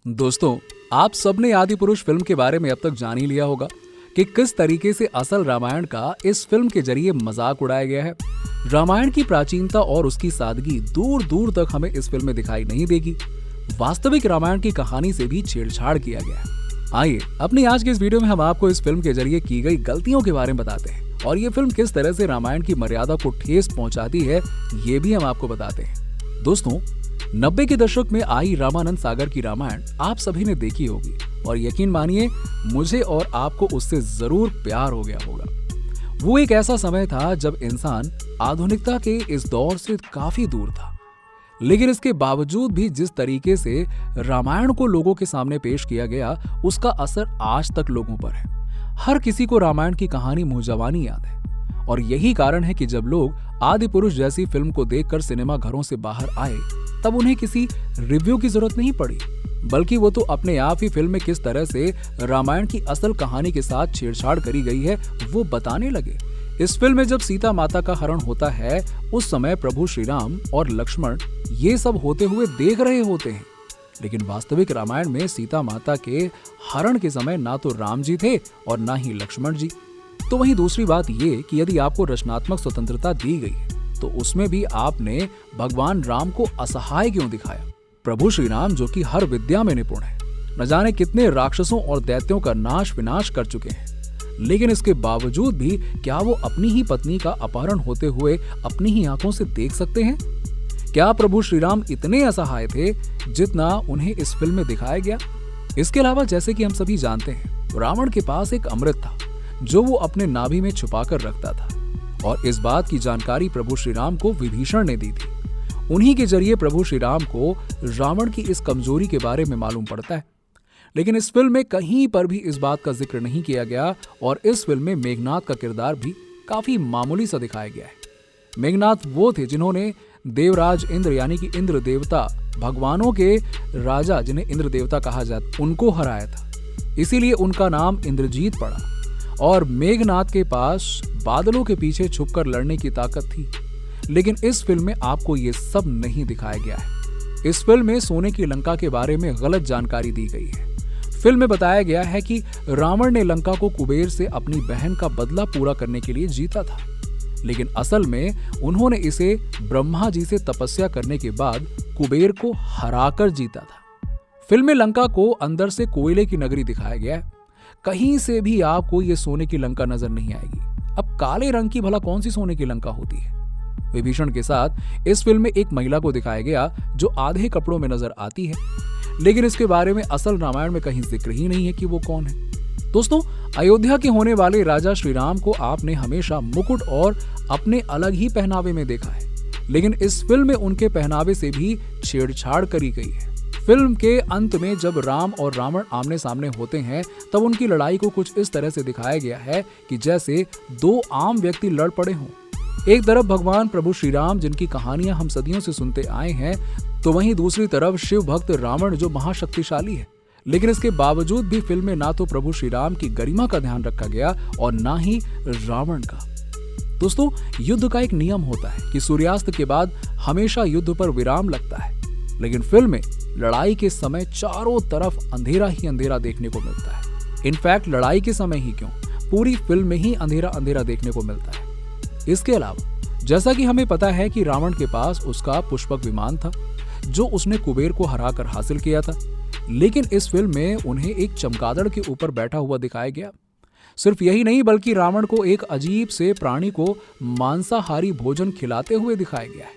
दोस्तों, आप सबने आदि पुरुष फिल्म के बारे में अब तक जान ही लिया होगा कि किस तरीके से असल रामायण का इस फिल्म के जरिए मजाक उड़ाया गया है। रामायण की प्राचीनता और उसकी सादगी दूर दूर तक हमें इस फिल्म में दिखाई नहीं देगी। वास्तविक रामायण की कहानी से भी छेड़छाड़ किया गया है। आइए अपनी आज के इस वीडियो में हम आपको इस फिल्म के जरिए की गई गलतियों के बारे में बताते हैं और ये फिल्म किस तरह से रामायण की मर्यादा को ठेस पहुंचाती है, ये भी हम आपको बताते हैं। दोस्तों, 90 के दशक में आई रामानंद सागर की रामायण आप सभी ने देखी होगी और यकीन मानिए मुझे और आपको उससे जरूर प्यार हो गया होगा। वो एक ऐसा समय था जब इंसान आधुनिकता के इस दौर से काफी दूर था, लेकिन इसके बावजूद भी जिस तरीके से रामायण को लोगों के सामने पेश किया गया, उसका असर आज तक लोगों पर है। हर किसी को रामायण की कहानी मुंहजबानी याद है और यही कारण है कि जब लोग आदि पुरुष जैसी फिल्म को देखकर सिनेमा घरों से बाहर आए, तब उन्हें किसी रिव्यू की जरूरत नहीं पड़ी, बल्कि वो तो अपने आप ही फिल्म में किस तरह से रामायण की असल कहानी के साथ छेड़छाड़ करी गई है वो बताने लगे। इस फिल्म में जब सीता माता का हरण होता है, उस समय प्रभु श्री राम और लक्ष्मण ये सब होते हुए देख रहे होते हैं, लेकिन वास्तविक रामायण में सीता माता के हरण के समय ना तो राम जी थे और ना ही लक्ष्मण जी। तो वहीं दूसरी बात ये कि यदि आपको रचनात्मक स्वतंत्रता दी गई है, तो उसमें भी आपने भगवान राम को असहाय क्यों दिखाया। प्रभु श्री राम जो कि हर विद्या में निपुण है, न जाने कितने राक्षसों और दैत्यों का नाश विनाश कर चुके हैं, लेकिन इसके बावजूद भी क्या वो अपनी ही पत्नी का अपहरण होते हुए अपनी ही आंखों से देख सकते हैं? क्या प्रभु श्री राम इतने असहाय थे जितना उन्हें इस फिल्म में दिखाया गया? इसके अलावा जैसे कि हम सभी जानते हैं, रावण के पास एक अमृत था जो वो अपने नाभि में छुपा कर रखता था और इस बात की जानकारी प्रभु श्री राम को विभीषण ने दी थी। उन्हीं के जरिए प्रभु श्री राम को रावण की इस कमजोरी के बारे में मालूम पड़ता है। लेकिन इस फिल्म में कहीं पर भी इस बात का जिक्र नहीं किया गया और इस फिल्म में मेघनाथ का किरदार भी काफी मामूली सा दिखाया गया है। मेघनाथ वो थे जिन्होंने देवराज इंद्र यानी कि इंद्र देवता, भगवानों के राजा जिन्हें इंद्र देवता कहा जाता, उनको हराया था, इसीलिए उनका नाम इंद्रजीत पड़ा। और मेघनाथ के पास बादलों के पीछे छुपकर लड़ने की ताकत थी, लेकिन इस फिल्म में आपको ये सब नहीं दिखाया गया है। इस फिल्म में सोने की लंका के बारे में गलत जानकारी दी गई है। फिल्म में बताया गया है कि रावण ने लंका को कुबेर से अपनी बहन का बदला पूरा करने के लिए जीता था, लेकिन असल में उन्होंने इसे ब्रह्मा जी से तपस्या करने के बाद कुबेर को हराकर जीता था। फिल्म में लंका को अंदर से कोयले की नगरी दिखाया गया है। कहीं से भी आपको ये सोने की लंका नजर नहीं आएगी। अब काले रंग की भला कौन सी सोने की लंका होती है? विभीषण के साथ इस फिल्म में एक महिला को दिखाया गया जो आधे कपड़ों में नजर आती है, लेकिन इसके बारे में असल रामायण में कहीं जिक्र ही नहीं है कि वो कौन है। दोस्तों, अयोध्या के होने वाले राजा श्री राम को आपने हमेशा मुकुट और अपने अलग ही पहनावे में देखा है, लेकिन इस फिल्म में उनके पहनावे से भी छेड़छाड़ करी गई है। फिल्म के अंत में जब राम और रावण आमने सामने होते हैं, तब उनकी लड़ाई को कुछ इस तरह से दिखाया गया है कि जैसे दो आम व्यक्ति लड़ पड़े हों। एक तरफ भगवान प्रभु श्री राम जिनकी कहानियां हम सदियों से सुनते आए हैं, तो वहीं दूसरी तरफ शिव भक्त रावण जो महाशक्तिशाली है। लेकिन इसके बावजूद भी फिल्म में ना तो प्रभु श्री राम की गरिमा का ध्यान रखा गया और ना ही रावण का। दोस्तों, युद्ध का एक नियम होता है कि सूर्यास्त के बाद हमेशा युद्ध पर विराम लगता है, लेकिन फिल्म में लड़ाई के समय चारों तरफ अंधेरा ही अंधेरा देखने को मिलता है। इनफैक्ट लड़ाई के समय ही क्यों, पूरी फिल्म में ही अंधेरा अंधेरा देखने को मिलता है। इसके अलावा जैसा कि हमें पता है कि रावण के पास उसका पुष्पक विमान था जो उसने कुबेर को हराकर हासिल किया था, लेकिन इस फिल्म में उन्हें एक चमगादड़ के ऊपर बैठा हुआ दिखाया गया। सिर्फ यही नहीं, बल्कि रावण को एक अजीब से प्राणी को मांसाहारी भोजन खिलाते हुए दिखाया गया है,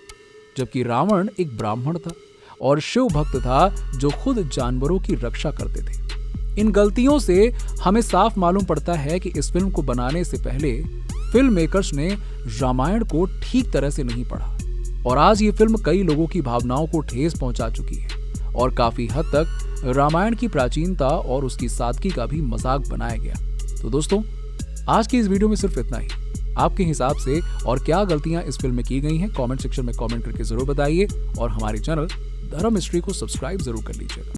जबकि रावण एक ब्राह्मण था और शिव भक्त था जो खुद जानवरों की रक्षा करते थे। इन गलतियों से हमें साफ मालूम पड़ता है कि इस फिल्म को बनाने से पहले फिल्म मेकर्स ने रामायण को ठीक तरह से नहीं पढ़ा और आज ये फिल्म कई लोगों की भावनाओं को ठेस पहुंचा चुकी है और काफी हद तक रामायण की प्राचीनता और उसकी सादगी का भी मजाक बनाया गया। तो दोस्तों, आज की इस वीडियो में सिर्फ इतना ही। आपके हिसाब से और क्या गलतियां इस फिल्म में की गई हैं, कमेंट सेक्शन में कमेंट करके जरूर बताइए और हमारे चैनल धर्म हिस्ट्री को सब्सक्राइब जरूर कर लीजिएगा।